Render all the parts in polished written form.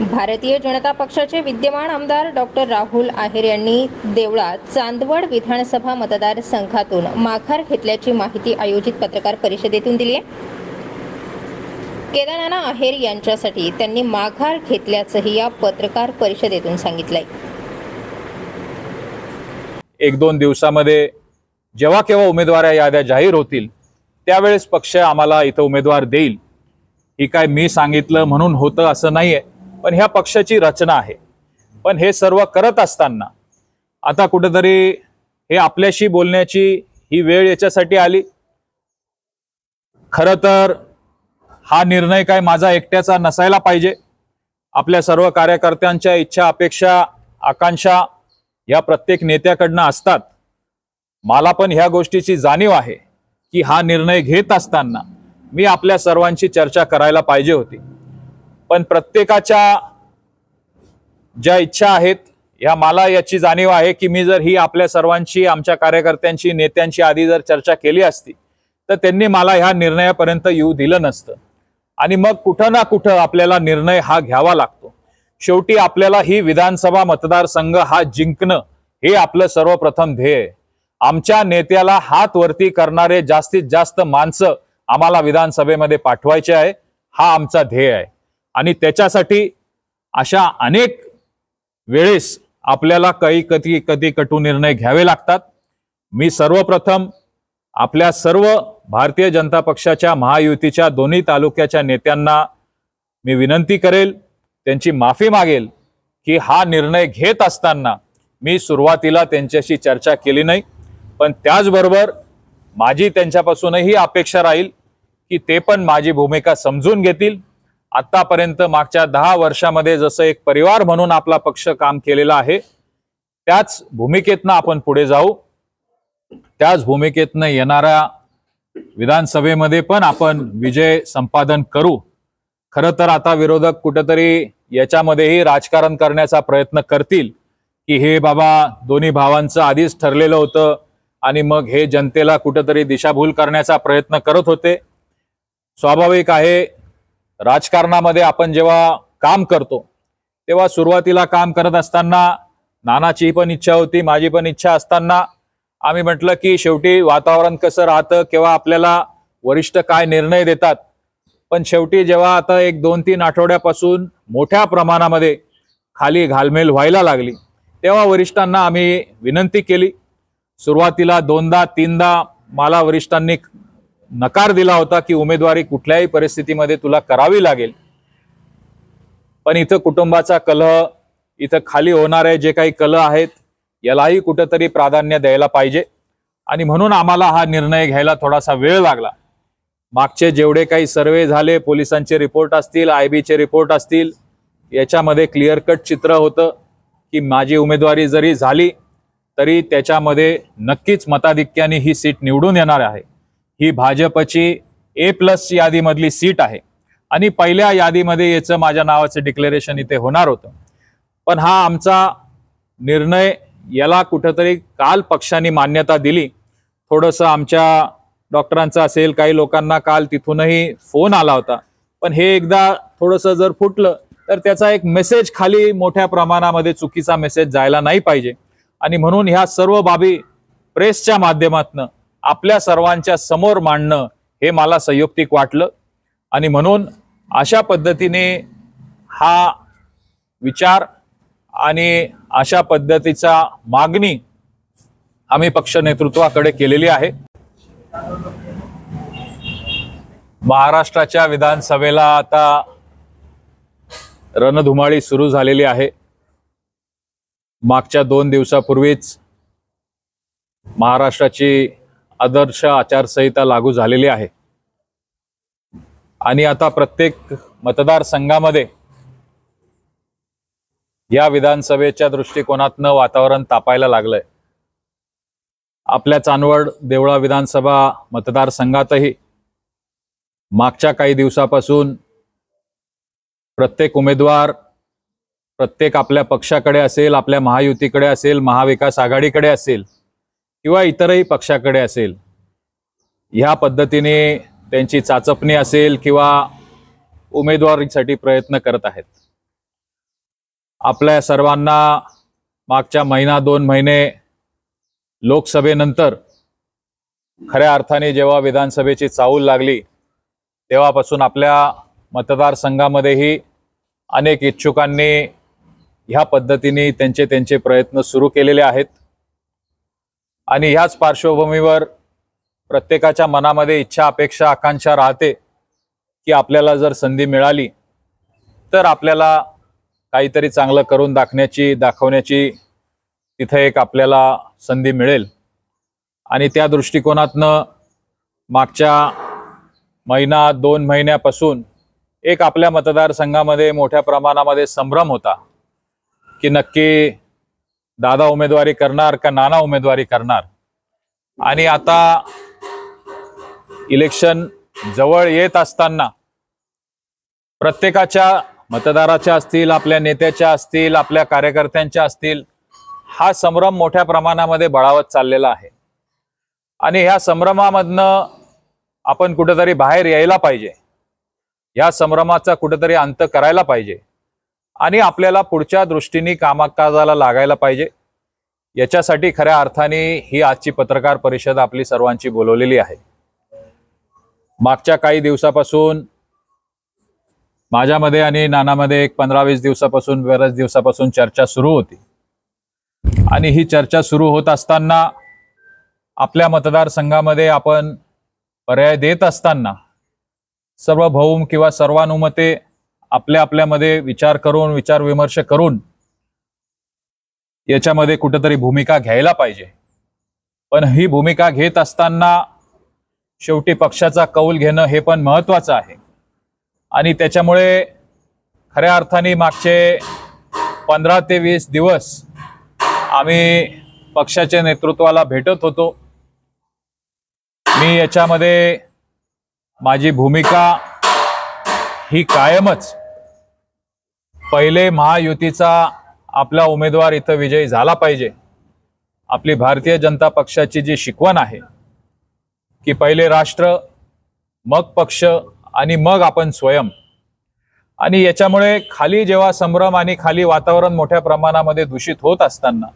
भारतीय जनता पक्षाचे विद्यमान आमदार डॉक्टर राहुल आहेर यांनी देवळा चांदवड विधानसभा मतदारसंघातून माघार घेतल्याची माहिती आयोजित पत्रकार परिषदेतून दिली आहे। केदारनाथ आहेर यांच्यासाठी त्यांनी माघार घेतल्याचंही या पत्रकार परिषदेतून सांगितलंय। एक दोन दिवसामध्ये जेव्हा केव्हा उमेदवार याद्या जाहीर होतील त्यावेळेस पक्ष आम्हाला इथं उमेदवार देईल। ही काय मी सांगितलं म्हणून होतं असं नाहीये, पण ह्या पक्षाची रचना आहे। पण हे सर्व करत असताना आता कुठेतरी हे आपल्याशी बोलण्याची ही वेळ याच्यासाठी आली। खरं तर हा निर्णय काय माझा एकट्याचा नसायला पाहिजे। आपल्या सर्व कार्यकर्त्यांच्या इच्छा अपेक्षा आकांक्षा या प्रत्येक नेत्याकडनं असतात। मला पण ह्या गोष्टीची जाणीव आहे की हा निर्णय घेत असताना मी आपल्या सर्वांची चर्चा करायला पाहिजे होती, पण प्रत्येकाच्या ज्या इच्छा आहेत या मला याची जाणीव आहे की मी जर ही आपल्या सर्वांची आमच्या कार्यकर्त्यांची नेत्यांची आधी जर चर्चा केली असती तर त्यांनी मला ह्या निर्णयापर्यंत येऊ दिलं नसतं आणि मग कुठं ना कुठं आपल्याला निर्णय हा घ्यावा लागतो। शेवटी आपल्याला ही विधानसभा मतदारसंघ हा जिंकणं हे आपलं सर्वप्रथम ध्येय आहे। आमच्या नेत्याला हात वरती करणारे जास्तीत जास्त माणसं आम्हाला विधानसभेमध्ये पाठवायचे आहे, हा आमचा ध्येय आहे। आणि त्याच्यासाठी अशा अनेक वेळेस आपल्याला कधी कटू निर्णय घ्यावे लागतात। मी सर्वप्रथम आपल्या सर्व भारतीय जनता पक्षाच्या महायुतीच्या दोन्ही तालुक्याच्या नेत्यांना मी विनंती करेल, त्यांची माफी मागेल की हा निर्णय घेत असताना मी सुरुवातीला त्यांच्याशी चर्चा केली नाही, पण त्याचबरोबर माझी त्यांच्यापासूनही अपेक्षा राहील की ते पण माझी भूमिका समजून घेतील। आतापर्यंत मागच्या 10 वर्षामध्ये जसं एक परिवार म्हणून आपला पक्ष काम केलेला आहे त्याच भूमिकेतनं आपण पुढे जाऊ। त्याच भूमिकेतनं येणाऱ्या विधानसभेमध्ये पण आपण विजय संपादन करू। खरं तर आता विरोधक कुठेतरी याच्यामध्येही राजकारण करण्याचा प्रयत्न करतील की हे बाबा दोन्ही भावांचं आधीच ठरलेलं होतं आणि मग हे जनतेला कुठेतरी दिशाभूल करण्याचा प्रयत्न करत होते। स्वाभाविक आहे, राजकारणामध्ये आपण जेव्हा काम करतो तेव्हा सुरुवातीला काम करत असताना नानाची पण इच्छा होती, माझी पण इच्छा असताना आम्ही म्हटलं की शेवटी वातावरण कसं राहतं केव्हा आपल्याला वरिष्ठ काय निर्णय देतात, पण शेवटी जेव्हा आता एक 2-3 आठवड्यापासून मोठ्या प्रमाणामध्ये खाली घालमेल व्हायला लागली तेव्हा वरिष्ठांना आम्ही विनंती केली। सुरुवातीला 2दा-3दा मला वरिष्ठांनी नकार दिला होता की उमेदवारी कुठल्याही परिस्थितीमध्ये तुला करावी लागेल, पण इथं कुटुंबाचा कलह, इथं खाली होणारे जे काही कलह आहेत यालाही कुठेतरी प्राधान्य द्यायला पाहिजे आणि म्हणून आम्हाला हा निर्णय घ्यायला थोडासा वेळ लागला। मागचे जेवढे काही सर्वे झाले, पोलिसांचे रिपोर्ट असतील, आयबीचे रिपोर्ट असतील, याच्यामध्ये क्लिअर कट चित्र होतं की माझी उमेदवारी जरी झाली तरी त्याच्यामध्ये नक्कीच मताधिक्याने ही सीट निवडून येणार आहे। ही भाजपची A+ यादीमधली सीट आहे आणि पहिल्या यादीमध्ये याचं माझ्या नावाचं डिक्लेरेशन इथे होणार होतं, पण हा आमचा निर्णय याला कुठेतरी काल पक्षाने मान्यता दिली। थोडंसं आमच्या डॉक्टरांचं असेल, काही लोकांना काल तिथूनही फोन आला होता, पण हे एकदा थोडंसं जर फुटलं तर त्याचा एक मेसेज खाली मोठ्या प्रमाणामध्ये चुकीचा मेसेज जायला नाही पाहिजे आणि म्हणून ह्या सर्व बाबी प्रेसच्या माध्यमातून आपल्या सर्वांच्या समोर मांडणं हे मला संयुक्तिक वाटलं आणि म्हणून अशा पद्धतीने हा विचार आणि अशा पद्धतीचा मागणी आम्ही पक्ष नेतृत्वाकडे केलेली आहे। महाराष्ट्राच्या विधानसभेला आता रणधुमाळी सुरू झालेली आहे। मागच्या 2 दिवसापूर्वीच महाराष्ट्राची आदर्श आचारसंहिता लागू झालेली आहे आणि आता प्रत्येक मतदारसंघामध्ये या विधानसभेच्या दृष्टिकोनातनं वातावरण तापायला लागलंय। आपल्या चांदवड देवळा विधानसभा मतदारसंघातही मागच्या काही दिवसापासून प्रत्येक उमेदवार प्रत्येक आपल्या पक्षाकडे असेल, आपल्या महायुतीकडे असेल, महाविकास आघाडीकडे असेल किंवा इतरही पक्षाकडे असेल, ह्या पद्धतीने त्यांची चाचपणी असेल किंवा उमेदवारीसाठी प्रयत्न करत आहेत। आपल्या सर्वांना मागच्या महिना 2 महिने लोकसभेनंतर खऱ्या अर्थाने जेव्हा विधानसभेची चाहूल लागली तेव्हापासून आपल्या मतदारसंघामध्येही अनेक इच्छुकांनी ह्या पद्धतीने त्यांचे प्रयत्न सुरू केलेले आहेत आणि ह्याच पार्श्वभूमीवर प्रत्येकाच्या मनामध्ये इच्छा अपेक्षा आकांक्षा राहते की आपल्याला जर संधी मिळाली तर आपल्याला काहीतरी चांगलं करून दाखवण्याची तिथे एक आपल्याला संधी मिळेल आणि त्या दृष्टिकोनातनं मागच्या महिना 2 महिन्यापासून एक आपल्या मतदारसंघामध्ये मोठ्या प्रमाणामध्ये संभ्रम होता की नक्की दादा उमेदवारी करणार का नाना उमेदवारी करणार। आणि आता इलेक्शन जवळ येत असताना प्रत्येकाच्या मतदाराच्या असतील, आपल्या नेत्याच्या असतील, आपल्या कार्यकर्त्यांच्या असतील, हा संभ्रम मोठ्या प्रमाणामध्ये बळावत चाललेला आहे आणि ह्या संभ्रमामधनं आपण कुठेतरी बाहेर यायला पाहिजे, या संभ्रमाचा कुठेतरी अंत करायला पाहिजे आणि आपल्याला पुढच्या दृष्टीने कामकाजाला लागायला पाहिजे। याच्यासाठी खऱ्या अर्थाने ही आजची पत्रकार परिषद आपली सर्वांची बोलवलेली आहे। मागच्या काही दिवसापासून माझ्यामध्ये आणि नानामध्ये एक 15-20 दिवसापासून बऱ्याच दिवसापासून चर्चा सुरू होती आणि ही चर्चा सुरू होत असताना आपल्या मतदारसंघामध्ये आपण पर्याय देत असताना सार्वभौम किंवा सर्वानुमते आपल्यामध्ये विचार विमर्श करून याच्यामध्ये कुठेतरी भूमिका घ्यायला पाहिजे। पण ही भूमिका घेत असताना शेवटी पक्षाचा कौल घेणं हे पण महत्त्वाचं आहे आणि त्याच्यामुळे खऱ्या अर्थाने मागचे 15 ते 20 दिवस आम्ही पक्षाच्या नेतृत्वाला भेटत होतो। मी याच्यामध्ये माझी भूमिका ही कायमच पहिले महायुतीचा आपला उमेदवार इथं विजयी झाला पाहिजे। आपली भारतीय जनता पक्षाची जी शिकवण आहे की पहिले राष्ट्र, मग पक्ष आणि मग आपण स्वयं, आणि याच्यामुळे खाली जेव्हा संभ्रम आणि खाली वातावरण मोठ्या प्रमाणामध्ये दूषित होत असताना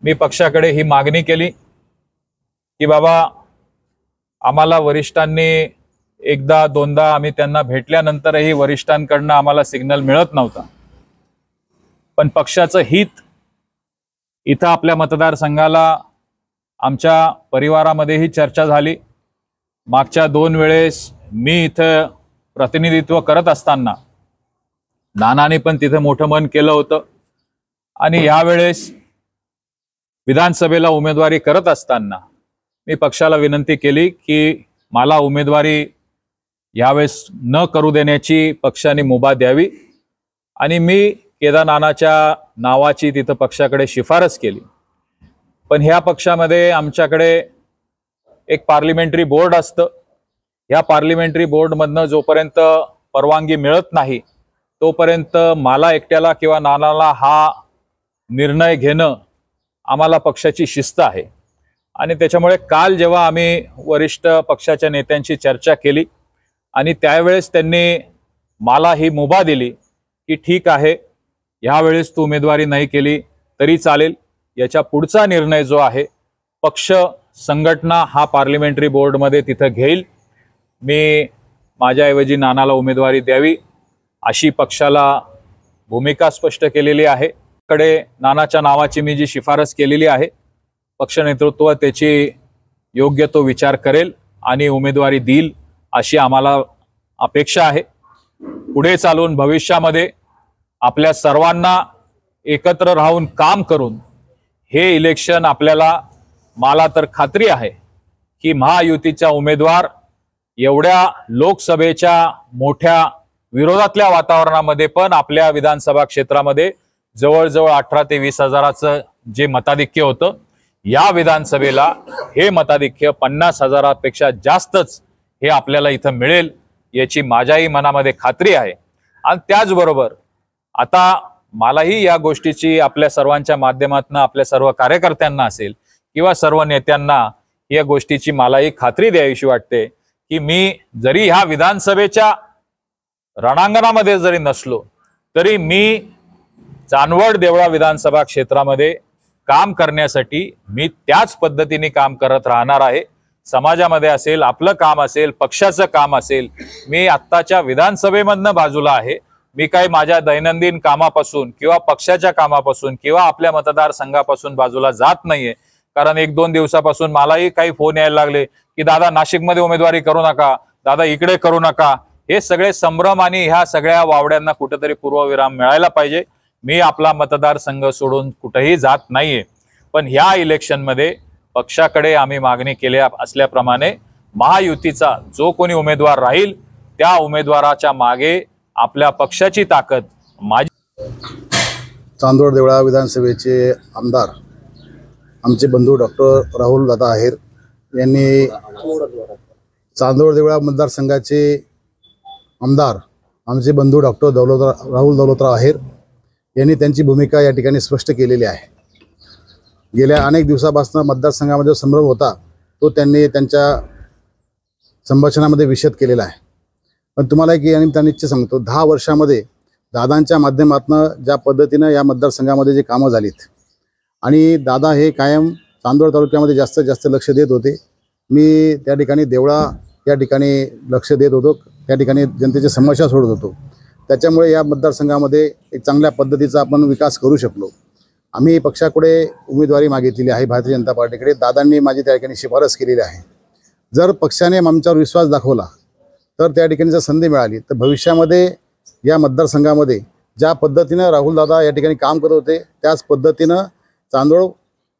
मी पक्षाकडे ही मागणी केली की बाबा आम्हाला वरिष्ठांनी एकदा दोनदा आम्ही त्यांना भेटल्यानंतरही वरिष्ठांकडनं आम्हाला सिग्नल मिळत नव्हता, पण पक्षाचं हित इथं आपल्या मतदारसंघाला आमच्या परिवारामध्येही चर्चा झाली। मागच्या 2 वेळेस मी इथं प्रतिनिधित्व करत असताना नानाने पण तिथे मोठं मन केलं होतं आणि यावेळेस विधानसभेला उमेदवारी करत असताना मी पक्षाला विनंती केली की मला उमेदवारी यावेळेस न करू देण्याची पक्षाने मुभा द्यावी आणि मी केदार नानाच्या नावाची तिथं पक्षाकडे शिफारस केली। पण ह्या पक्षामध्ये आमच्याकडे एक पार्लिमेंटरी बोर्ड असतं, या पार्लिमेंटरी बोर्डमधनं जोपर्यंत परवानगी मिळत नाही तोपर्यंत मला एकट्याला किंवा नानाला हा निर्णय घेणं आम्हाला पक्षाची शिस्त आहे आणि त्याच्यामुळे काल जेव्हा आम्ही वरिष्ठ पक्षाच्या नेत्यांशी चर्चा केली आणि त्यावेळेस त्यांनी मला ही मुभा दिली की ठीक आहे, यावेळेस तू उमेदवारी नाही केली तरी चालेल, याच्या पुढचा निर्णय जो आहे पक्ष संघटना हा पार्लिमेंटरी बोर्डमध्ये तिथं घेईल, मी माझ्याऐवजी नानाला उमेदवारी द्यावी अशी पक्षाला भूमिका स्पष्ट केलेली आहे। कडे नानाच्या नावाची मी जी शिफारस केलेली आहे पक्ष नेतृत्व त्याची योग्य तो विचार करेल आणि उमेदवारी देईल अशी आम्हाला अपेक्षा आहे। पुढे चालून भविष्यामध्ये आपल्या सर्वांना एकत्र राहून काम करून हे इलेक्शन मला तर खात्री आहे की महायुतीचा उमेदवार एवढ्या लोकसभेच्या मोठ्या विरोधातल्या वातावरणामध्ये पण आपल्या विधानसभा क्षेत्रामध्ये जवळजवळ 18 ते 20 हजाराचं जे मताधिक्य होतं, या विधानसभेला हे मताधिक्य 50 हजारापेक्षा जास्तच हे आपल्याला इथं मिळेल याची माझ्याही मनामध्ये खात्री आहे। आणि त्याचबरोबर आता मलाही या गोष्टीची आपल्या सर्वांच्या माध्यमातून आपल्या सर्व कार्यकर्त्यांना असेल किंवा सर्व नेत्यांना या गोष्टीची मलाही खात्री द्यावीशी वाटते की मी जरी ह्या विधानसभेच्या रणांगणामध्ये जरी नसलो तरी मी चांदवड देवळा विधानसभा क्षेत्रामध्ये काम करण्यासाठी मी त्याच पद्धतीने काम करत राहणार आहे। समाजामध्ये असेल, आपलं काम असेल, पक्षाचं काम असेल, मी आत्ताच्या विधानसभेमधनं बाजूला आहे। मी काही माझ्या दैनंदिन कामापासून किंवा पक्षाच्या कामापासून किंवा आपल्या मतदारसंघापासून बाजूला जात नाहीये। कारण 1-2 दिवसापासून मलाही काही फोन यायला लागले की दादा नाशिकमध्ये उमेदवारी करू नका, दादा इकडे करू नका। हे सगळे संभ्रम आणि ह्या सगळ्या वावड्यांना कुठेतरी पूर्वविराम मिळायला पाहिजे। मी आपला मतदारसंघ सोडून कुठेही जात नाहीये, पण ह्या इलेक्शनमध्ये पक्षाकडे आम्ही मागणी केल्या असल्याप्रमाणे महायुतीचा जो कोणी उमेदवार राहील त्या उमेदवाराच्या मागे आपल्या पक्षाची ताकद माझी। चांदवड देवळा विधानसभेचे आमदार आमचे बंधू डॉक्टर राहुल दादा आहेर यांनी चांदवड देवळा मतदारसंघाचे आमदार आमचे बंधू डॉक्टर राहुल दौलतराव आहेर यांनी त्यांची भूमिका या ठिकाणी स्पष्ट केलेली आहे। गेल्या अनेक दिवसापासून मतदारसंघामध्ये संभ्रम होता तो त्यांनी त्यांच्या संभाषणामध्ये विशद केलेला आहे। पण तुम्हाला एक या निमित्ताने सांगतो, 10 वर्षामध्ये दादांच्या माध्यमातून ज्या पद्धतीनं या मतदारसंघामध्ये जे कामं झालीत आणि दादा हे कायम चांदवड तालुक्यामध्ये जास्तीत जास्त लक्ष देत होते। मी त्या ठिकाणी देवळा या ठिकाणी लक्ष देत होतो, त्या ठिकाणी जनतेची समस्या सोडत होतो। त्याच्यामुळे या मतदारसंघामध्ये एक चांगल्या पद्धतीचा आपण विकास करू शकलो। आम्ही पक्षाकडे उमेदवारी मागितलेली आहे, भारतीय जनता पार्टीकडे। दादांनी माझी त्या ठिकाणी शिफारस केलेली आहे। जर पक्षाने आमच्यावर विश्वास दाखवला तर त्या ठिकाणी जर संधी मिळाली तर भविष्यामध्ये या मतदारसंघामध्ये ज्या पद्धतीनं राहुलदादा या ठिकाणी काम करत होते त्याच पद्धतीनं चांदवड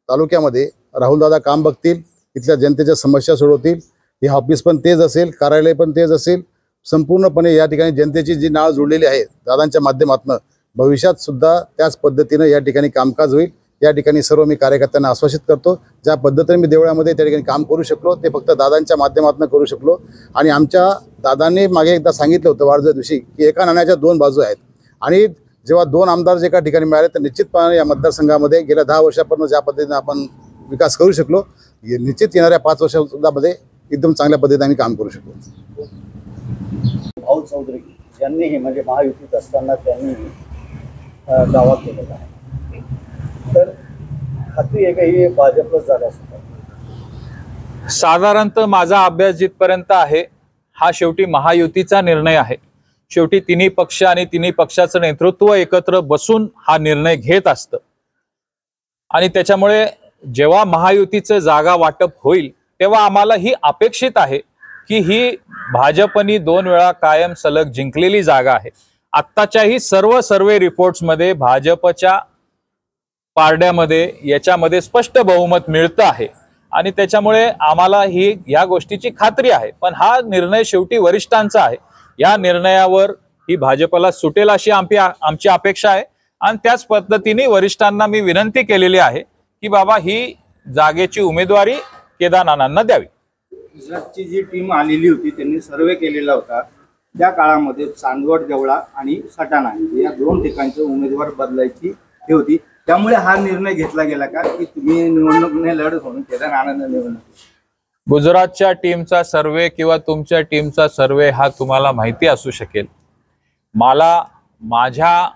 तालुक्यामध्ये राहुलदादा काम बघतील, इथल्या जनतेच्या समस्या सोडवतील। हे ऑफिस पण तेच असेल, कार्यालय पण तेच असेल। संपूर्णपणे या ठिकाणी जनतेची जी नाळ जोडलेली आहे दादांच्या माध्यमातून भविष्यात सुद्धा त्याच पद्धतीनं या ठिकाणी कामकाज होईल। या ठिकाणी सर्व मी कार्यकर्त्यांना आश्वासित करतो, ज्या पद्धतीने मी देवळामध्ये त्या ठिकाणी काम करू शकलो ते फक्त दादांच्या माध्यमातून करू शकलो। आणि आमच्या दादांनी मागे एकदा सांगितलं होतं वाढदिवसा दिवशी की एका नाण्याच्या 2 बाजू आहेत आणि जेव्हा 2 आमदार जे एका ठिकाणी मिळाले तर निश्चितपणे या मतदारसंघामध्ये गेल्या 10 वर्षापर्यंत ज्या पद्धतीने आपण विकास करू शकलो निश्चित येणाऱ्या 5 वर्षामध्ये एकदम चांगल्या पद्धतीने आम्ही काम करू शकलो। भाऊ चौधरी यांनीही म्हणजे महायुतीत असताना त्यांनी दावा केलेला आहे, तर खात्री आहे का ही भाजपलाच झालं असं? साधारणतः माझा अभ्यास जिथपर्यंत आहे हा शेवटी महायुतीचा निर्णय आहे। शेवटी तिन्ही पक्ष आणि तिन्ही पक्षाचं नेतृत्व एकत्र बसून हा निर्णय घेत असतं आणि त्याच्यामुळे जेव्हा महायुतीचं जागा वाटप होईल तेव्हा आम्हाला ही अपेक्षित आहे की ही भाजपनी 2 वेळा कायम सलग जिंकलेली जागा आहे। आत्ताच्याही सर्व सर्वे रिपोर्ट्समध्ये भाजपच्या पारड्यामध्ये याच्यामध्ये स्पष्ट बहुमत मिळतं आहे आणि त्याच्यामुळे आम्हाला ही या गोष्टीची खात्री आहे। पण हा निर्णय शेवटी वरिष्ठांचा आहे, या निर्णयावर ही भाजपला सुटेल अशी आमची अपेक्षा आहे आणि त्याच पद्धतीने वरिष्ठांना मी विनंती केलेली आहे की बाबा ही जागेची उमेदवारी केदारनाथांना द्यावी। गुजरातची जी टीम आलेली होती त्यांनी सर्वे केलेला होता, त्या काळामध्ये चांदवड देवळा आणि सटाणा या 2 ठिकाणचे उमेदवार बदलायची हे होती, त्यामुळे हा निर्णय घेतला गेला का की तुम्ही निवडणूक नाही लढत म्हणून केदारनाथांना निवडणूक? गुजरातच्या टीमचा सर्वे किंवा तुमच्या टीमचा सर्वे हा तुम्हाला माहिती असू शकेल। मला माझ्या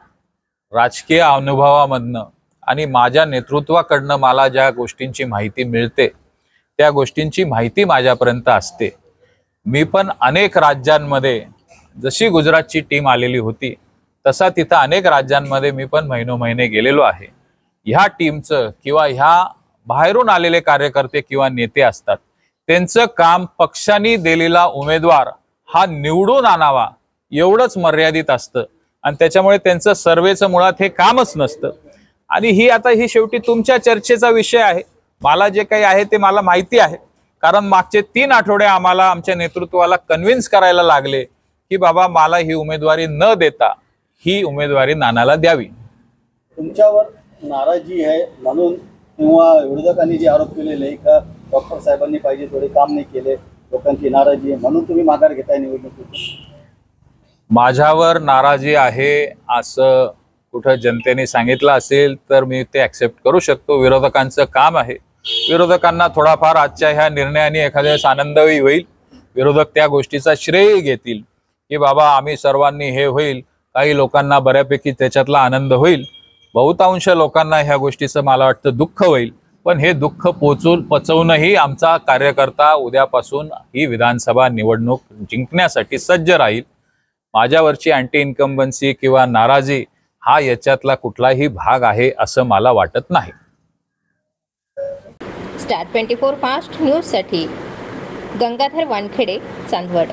राजकीय अनुभवामधनं आणि माझ्या नेतृत्वाकडनं मला ज्या गोष्टींची माहिती मिळते त्या गोष्टींची माहिती माझ्यापर्यंत असते। मी पण अनेक राज्यांमध्ये जशी गुजरातची टीम आलेली होती तसा तिथं अनेक राज्यांमध्ये मी पण महिनोमहिने गेलेलो आहे। ह्या टीमचं किंवा ह्या बाहेरून आलेले कार्यकर्ते किंवा नेते असतात त्यांचं काम पक्षाने दिलेला उमेदवार हा निवडून आणावा एवढंच मर्यादित असतं आणि त्याच्यामुळे त्यांचं सर्वेचं मुळात हे कामच नसतं। आणि ही शेवटी तुमच्या चर्चेचा विषय आहे। मला जे काही आहे ते मला माहिती आहे, कारण मागचे 3 आठवडे आम्हाला आमच्या नेतृत्वाला कन्व्हिन्स करायला लागले की बाबा मला ही उमेदवारी न देता ही उमेदवारी नानाला द्यावी। तुमच्यावर नाराजी आहे म्हणून किंवा विरोधकांनी जे आरोप केलेले का डॉक्टर साहेबांनी पाहिजे थोडे काम नाही केले, लोकांची नाराजी आहे म्हणून तुम्ही माघार घेताय निवडणुकीत? माझ्यावर नाराजी आहे असं कुठं जनतेने सांगितलं असेल तर मी ते ऍक्सेप्ट करू शकतो। विरोधकांचं काम आहे, विरोधकांना थोडाफार आजच्या ह्या निर्णयाने एखाद्या वेळेस आनंदही होईल। विरोधक त्या गोष्टीचा श्रेय घेतील की बाबा आम्ही सर्वांनी हे होईल, काही लोकांना बऱ्यापैकी त्याच्यातला आनंद होईल। बहुतांश लोकांना ह्या गोष्टीचं मला वाटतं दुःख होईल, पण हे दुःख पचवूनही आमचा कार्यकर्ता उद्यापासून ही विधानसभा निवडणूक जिंकण्यासाठी सज्ज राहील. माझ्यावरची अँटी इन्कम्बन्सी किंवा नाराजी हा याच्यातला कुठलाही भाग आहे असं मला वाटत नाही. स्टार 24 फास्ट न्यूजसाठी गंगाधर वानखेडे, चांदवड.